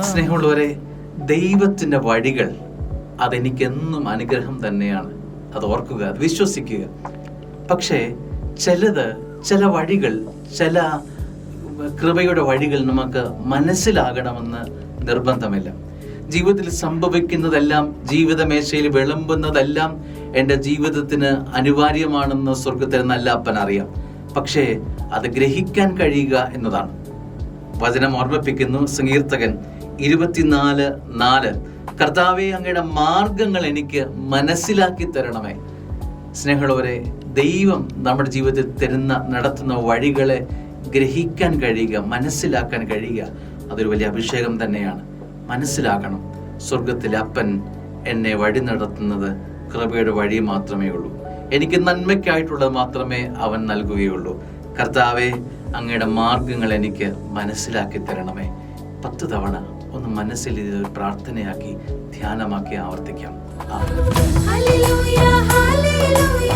സ്നേഹമുള്ളവരെ, ദൈവത്തിൻ്റെ വഴികൾ അതെനിക്കെന്നും അനുഗ്രഹം തന്നെയാണ്. അത് ഓർക്കുക, അത് വിശ്വസിക്കുക. പക്ഷേ ചില വഴികൾ, ചില കൃപയുടെ വഴികൾ നമുക്ക് മനസ്സിലാകണമെന്ന് നിർബന്ധമില്ല. ജീവിതത്തിൽ സംഭവിക്കുന്നതെല്ലാം, ജീവിതമേശയിൽ വിളമ്പുന്നതെല്ലാം എൻ്റെ ജീവിതത്തിന് അനിവാര്യമാണെന്ന് സ്വർഗത്തിൽ നല്ല അപ്പൻ അറിയാം. പക്ഷേ അത് ഗ്രഹിക്കാൻ കഴിയുക എന്നതാണ്. വചനം ഓർമ്മിപ്പിക്കുന്നു, സങ്കീർത്തകൻ 24:4, കർത്താവേ, അങ്ങയുടെ മാർഗങ്ങൾ എനിക്ക് മനസ്സിലാക്കി തരണമേ. സ്നേഹമുള്ളവരെ, ദൈവം നമ്മുടെ ജീവിതത്തിൽ നടത്തുന്ന വഴികളെ ഗ്രഹിക്കാൻ കഴിയുക, മനസ്സിലാക്കാൻ കഴിയുക, അതൊരു വലിയ അഭിഷേകം തന്നെയാണ്. മനസ്സിലാക്കണം, സ്വർഗത്തിലെ അപ്പൻ എന്നെ വഴി നടത്തുന്നത് കൃപയുടെ വഴി മാത്രമേ ഉള്ളൂ. എനിക്ക് നന്മയ്ക്കായിട്ടുള്ളത് മാത്രമേ അവൻ നൽകുകയുള്ളൂ. കർത്താവേ, അങ്ങയുടെ മാർഗങ്ങൾ എനിക്ക് മനസ്സിലാക്കി തരണമേ. 10 തവണ ഒന്ന് മനസ്സിൽ ഇതൊരു പ്രാർത്ഥനയാക്കി ധ്യാനമാക്കി ആവർത്തിക്കാം. Hallelujah, hallelujah.